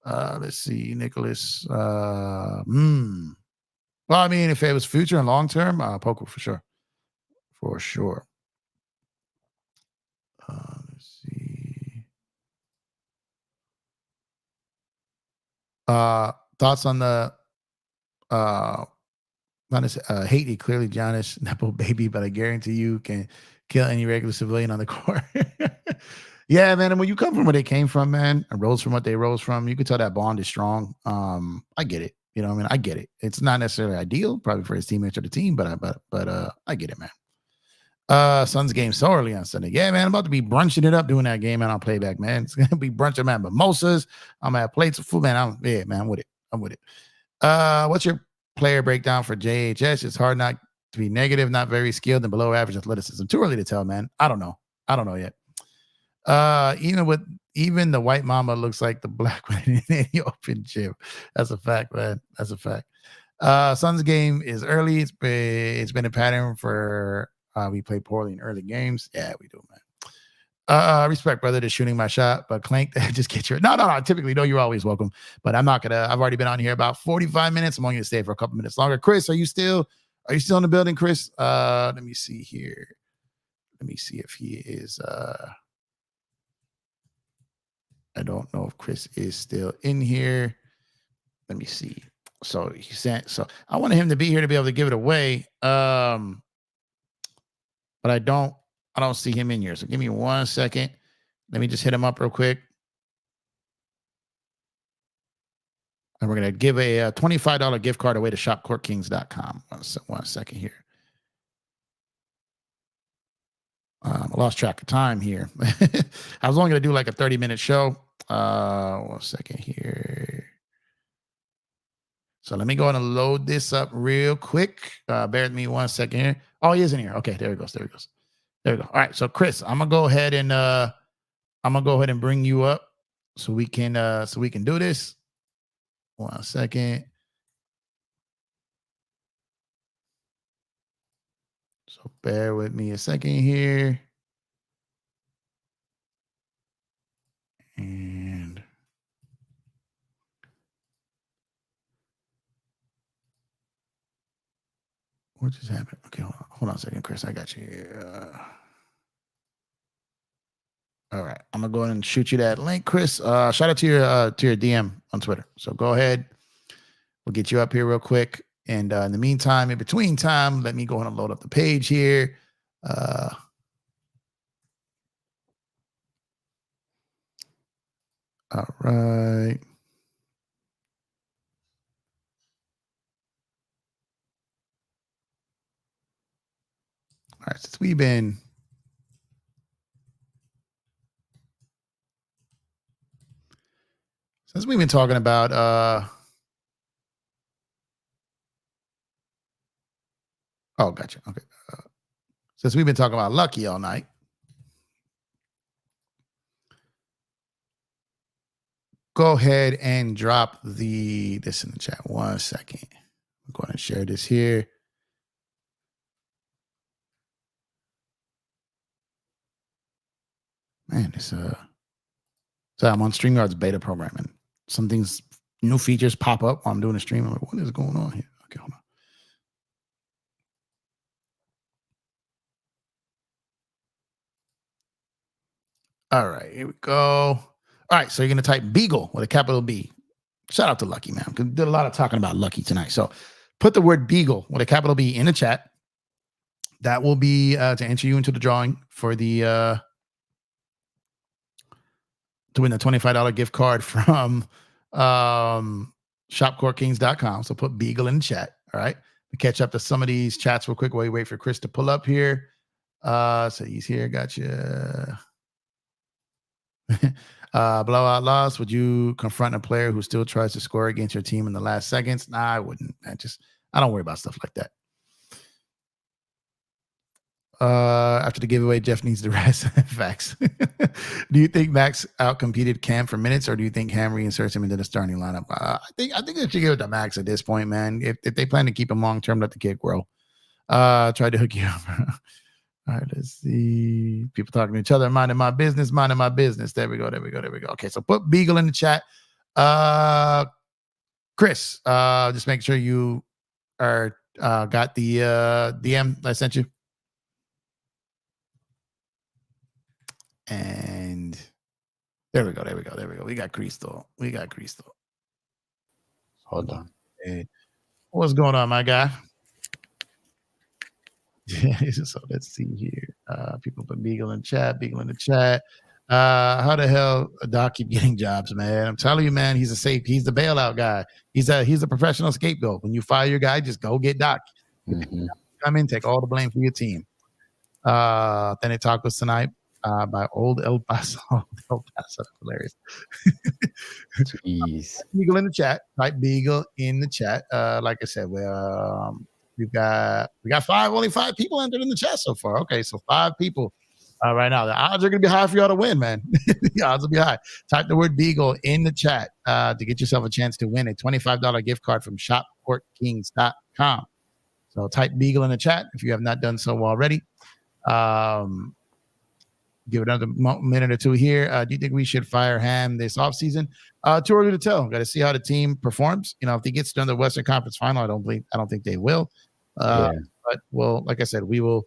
Let's see, Nicholas. Well, I mean, if it was future and long term, Poku for sure, for sure. Let's see. Thoughts on the Giannis, Haiti, clearly Giannis, Nepo baby, but I guarantee you can kill any regular civilian on the court. Yeah, man. And when you come from where they came from, man, and rose from what they rose from, you can tell that bond is strong. I get it. You know what I mean? I get it. It's not necessarily ideal, probably for his teammates or the team, but I get it, man. Suns game so early on Sunday. Yeah, man. I'm about to be brunching it up doing that game, man, on playback, man. It's gonna be brunching, man. Mimosas. I'm at plates of food, man. I'm with it. I'm with it. What's your player breakdown for JHS? It's hard not to be negative, not very skilled, and below average athleticism. Too early to tell, man. I don't know yet. Even the white mama looks like the black one in any open gym. That's a fact, man. That's a fact. Suns game is early. It's been a pattern for we play poorly in early games. Yeah, we do, man. Respect, brother, to shooting my shot, but Clank, just get your no. Typically, no, you're always welcome, but I'm not gonna. I've already been on here about 45 minutes. I'm only gonna stay for a couple minutes longer. Chris, are you still in the building, Chris? Let me see here. Let me see if he is. I don't know if Chris is still in here. Let me see. So he sent. So I wanted him to be here to be able to give it away. But I don't see him in here. So give me 1 second. Let me just hit him up real quick. And we're going to give a $25 gift card away to shopcourtkings.com. 1 second here. I lost track of time here. I was only going to do like a 30-minute show. 1 second here. So let me go ahead and load this up real quick. Bear with me 1 second here. Oh, he is in here. Okay, there he goes. There we go. All right. So Chris, I'm gonna go ahead and bring you up so we can do this. 1 second. So bear with me a second here. And what just happened? Okay, hold on a second, Chris. I got you here. All right, I'm gonna go ahead and shoot you that link, Chris. Shout out to your DM on Twitter. So go ahead. We'll get you up here real quick. And in the meantime, in between time, let me go ahead and load up the page here. All right. All right, since we've been talking about gotcha. Okay. Since we've been talking about Lucky all night, go ahead and drop this in the chat. 1 second. I'm going to share this here. Man, so I'm on StreamYard's beta program, and some things, new features pop up while I'm doing a stream. I'm like, what is going on here? Okay, hold on. All right, here we go. All right, so you're going to type Beagle with a capital B. Shout out to Lucky, man. We did a lot of talking about Lucky tonight. So put the word Beagle with a capital B in the chat. That will be to enter you into the drawing for the to win the $25 gift card from shopcourtkings.com. So put Beagle in the chat. All right. We catch up to some of these chats real quick while you wait for Chris to pull up here. So he's here. Gotcha. Blowout loss. Would you confront a player who still tries to score against your team in the last seconds? Nah, I wouldn't. I don't worry about stuff like that. After the giveaway, Jeff needs the rest. Facts. Do you think Max outcompeted Cam for minutes, or do you think Cam reinserts him into the starting lineup? I think they should give it to Max at this point, man. If they plan to keep him long term, let the kid grow. Tried to hook you up. All right, let's see. People talking to each other. Minding my business. There we go. Okay, so put Beagle in the chat. Chris, just make sure you are got the DM I sent you. And there we go. We got Crystal. Hold on. Hey, what's going on, my guy? So let's see here. People put Beagle in the chat. How the hell Doc keep getting jobs, man? I'm telling you, man, he's the bailout guy. He's a professional scapegoat. When you fire your guy, just go get Doc. Mm-hmm. Come in, take all the blame for your team. Then they talk with tonight. By old El Paso. Hilarious. Jeez. Beagle in the chat. Type Beagle in the chat. Like I said, we got only 5 people entered in the chat so far. Okay, so 5 people right now. The odds are going to be high for y'all to win, man. The odds will be high. Type the word Beagle in the chat to get yourself a chance to win a $25 gift card from shopcourtkings.com. So type Beagle in the chat if you have not done so already. Give it another minute or two here. Do you think we should fire Ham this offseason? Too early to tell. Got to see how the team performs. You know, if he gets to the Western Conference Final, I don't think they will. But like I said, we will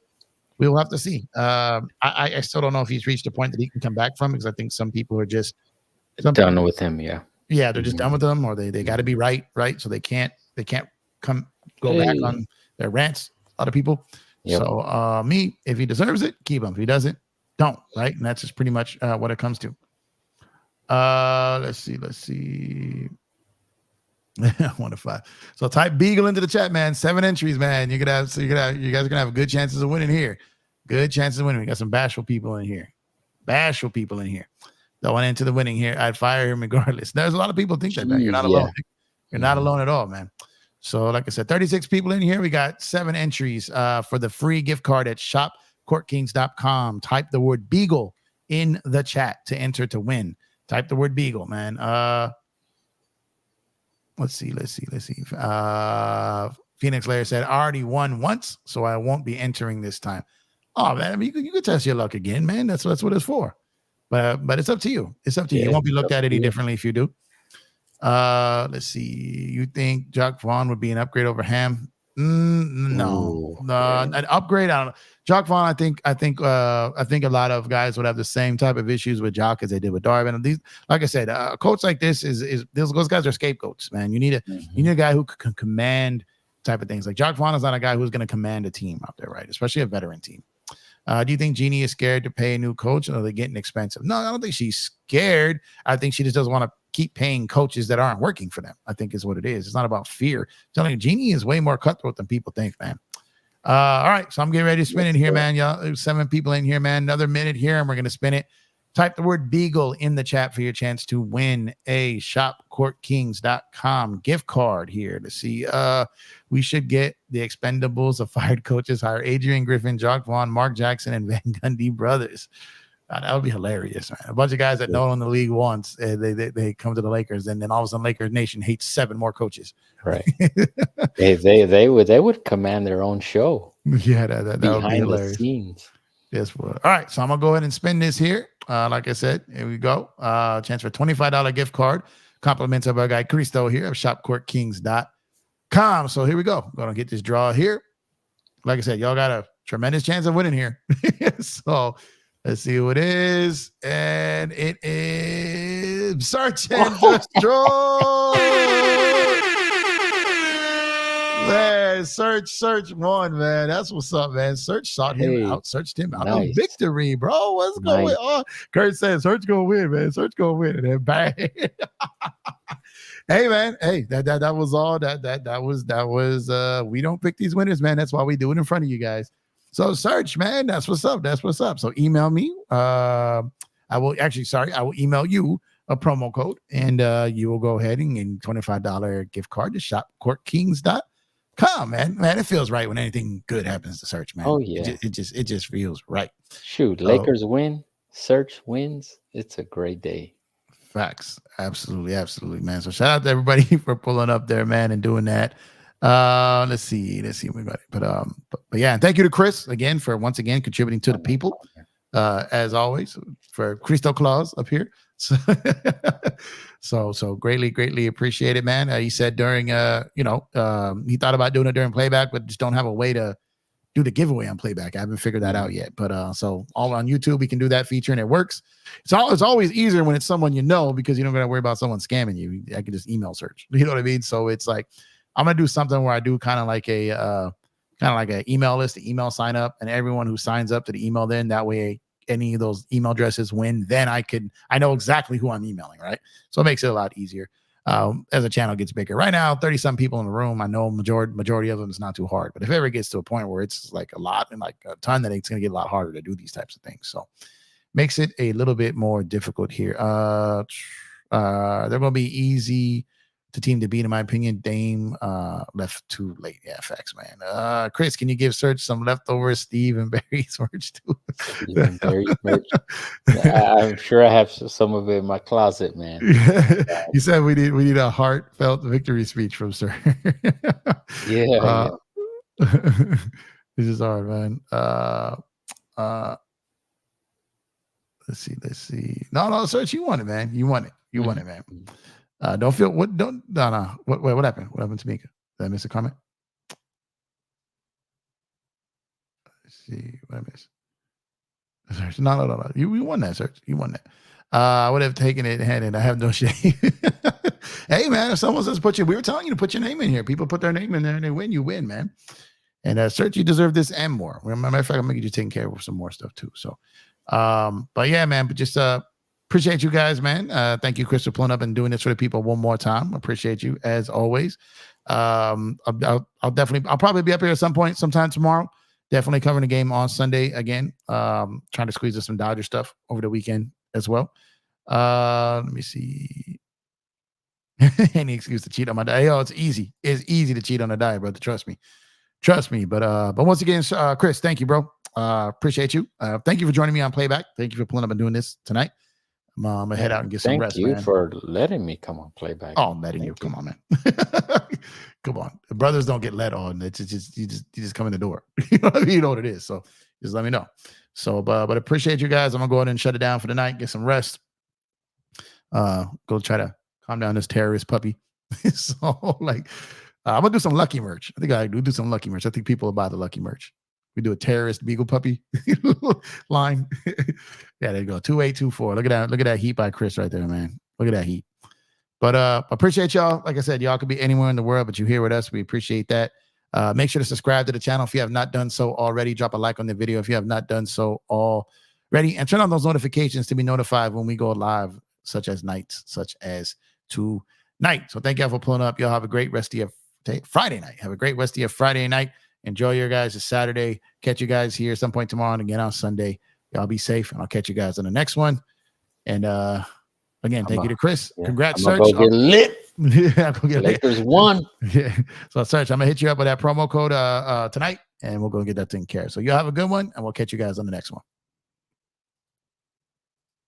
have to see. I still don't know if he's reached a point that he can come back from, because I think some people are just done with him. Yeah, they're just done with him, or they got to be right, so they can't go back on their rants. A lot of people. Yep. So if he deserves it, keep him. If he doesn't, don't, right? And that's just pretty much what it comes to. Let's see. 1 to 5. So type Beagle into the chat, man. 7 entries, man. You guys are gonna have good chances of winning here. Good chances of winning. We got some bashful people in here. Don't want into the winning here. I'd fire him regardless. There's a lot of people think that, man. You're not alone. You're not alone at all, man. So like I said, 36 people in here. We got 7 entries for the free gift card at shopcourtkings.com. Type the word Beagle in the chat to enter to win. Type the word Beagle, man. Let's see. Phoenix Lair said, I already won once, so I won't be entering this time. Oh, man, I mean, you could test your luck again, man. That's what it's for. But it's up to you. You won't be looked at any differently if you do. Let's see. You think Jock Vaughn would be an upgrade over Ham? No. An upgrade. I don't know. Jock Vaughn, I think a lot of guys would have the same type of issues with Jock as they did with Darvin. These, like I said, a coach like this is those guys are scapegoats, man. You need a guy who can command type of things. Like Jock Vaughn is not a guy who's going to command a team out there, right? Especially a veteran team. Do you think Jeannie is scared to pay a new coach, or are they getting expensive? No, I don't think she's scared. I think she just doesn't want to keep paying coaches that aren't working for them, I think is what it is. It's not about fear. I'm telling you, Jeannie is way more cutthroat than people think, man. All right, so I'm getting ready to spin it here, man. Y'all, there's 7 people in here, man. Another minute here, and we're gonna spin it. Type the word Beagle in the chat for your chance to win a shopcourtkings.com gift card here to see. We should get the Expendables of fired coaches hire Adrian Griffin, Jock Vaughn, Mark Jackson, and Van Gundy brothers. That would be hilarious, man. A bunch of guys that know in the league once, they come to the Lakers, and then all of a sudden Lakers Nation hates 7 more coaches. Right. they would command their own show. Yeah, that would be hilarious. The scenes. Yes, well. All right, so I'm gonna go ahead and spin this here. Like I said, here we go. Chance for $25 gift card. Compliments of our guy Cristo here of shopcourtkings.com. So here we go. Gonna get this draw here. Like I said, y'all got a tremendous chance of winning here. So let's see who it is. And it is Search and Destroy. Man, Search won, man. That's what's up, man. Search sought him out, searched him out. Nice. Victory, bro. What's going on? Kurt said Search gonna win, man. Search gonna win. And then bang. Hey, man. Hey, that was all. That was we don't pick these winners, man. That's why we do it in front of you guys. So Search, man, that's what's up. That's what's up. So email me. I will email you a promo code, and you will go ahead and get $25 gift card to shopcourtkings.com. Man, it feels right when anything good happens to Search, man. Oh yeah, it just feels right. Shoot, Lakers win, Search wins. It's a great day. Facts, absolutely, man. So shout out to everybody for pulling up there, man, and doing that. Let's see what we got. But yeah, and thank you to Chris again for once again contributing to the people. As always, for Cristo Claus up here. So greatly appreciate it, man. He said during he thought about doing it during playback, but just don't have a way to do the giveaway on playback. I haven't figured that out yet. But so all on YouTube, we can do that feature and it works. It's always easier when it's someone you know, because you don't gotta worry about someone scamming you. I can just email Search. You know what I mean? So it's like I'm gonna do something where I do kind of like an email list, the email sign up, and everyone who signs up to the email, then that way any of those email addresses win, then I know exactly who I'm emailing, right? So it makes it a lot easier as the channel gets bigger. Right now, 30-some people in the room. I know majority of them is not too hard, but if it ever gets to a point where it's like a lot and like a ton, then it's going to get a lot harder to do these types of things. So makes it a little bit more difficult here. They're going to be easy to team to beat, in my opinion. Dame left too late. Yeah, facts, man. Chris, can you give Search some leftover Steve and Barry's merch too? merch. I'm sure I have some of it in my closet, man. You said we need a heartfelt victory speech from Sir. Yeah. This is hard, man. Let's see. No, Search, you won it, man. You won it, man. What happened? What happened to Mika? Did I miss a comment? Let's see what I missed. Search. No. You won that, Search. You won that. I would have taken it and I have no shame. Hey, man, if someone says we were telling you to put your name in here. People put their name in there and they win, you win, man. And Search, you deserve this and more. Matter of fact, I'm gonna get you taken care of some more stuff too. So but yeah, man, but just appreciate you guys, man. Thank you, Chris, for pulling up and doing this for the people one more time. Appreciate you as always. I'll probably be up here at sometime tomorrow. Definitely covering the game on Sunday again. Trying to squeeze in some Dodger stuff over the weekend as well. Let me see. Any excuse to cheat on my diet? It's easy. It's easy to cheat on a diet, brother. Trust me. But once again, Chris, thank you, bro. Appreciate you. Thank you for joining me on playback. Thank you for pulling up and doing this tonight. I'm gonna head out and get some rest. Thank you for letting me come on playback. Oh, I'm letting you. Come on, man. Come on. The brothers don't get let on. It's just you just come in the door. You know what it is. So just let me know. So, but appreciate you guys. I'm gonna go ahead and shut it down for the night. Get some rest. Go try to calm down this terrorist puppy. So, like, I'm gonna do some Lucky merch. I think I do some Lucky merch. I think people will buy the Lucky merch. We do a terrorist beagle puppy line. Yeah, there you go. 2824. Look at that heat by Chris right there, man. Look at that heat. But appreciate y'all. Like I said, y'all could be anywhere in the world, but you're here with us. We appreciate that. Make sure to subscribe to the channel if you have not done so already. Drop a like on the video if you have not done so already. And turn on those notifications to be notified when we go live, such as tonight. So thank y'all for pulling up. Y'all have a great rest of your Friday night. Have a great rest of your Friday night. Enjoy your guys' Saturday. Catch you guys here some point tomorrow and again on Sunday. Y'all be safe, and I'll catch you guys on the next one. And again, thank you to Chris. Congrats, Serge. Go get lit. Yeah, go get Lakers won. Yeah. So Serge, I'm gonna hit you up with that promo code tonight, and we'll go get that taken care of. So y'all have a good one, and we'll catch you guys on the next one.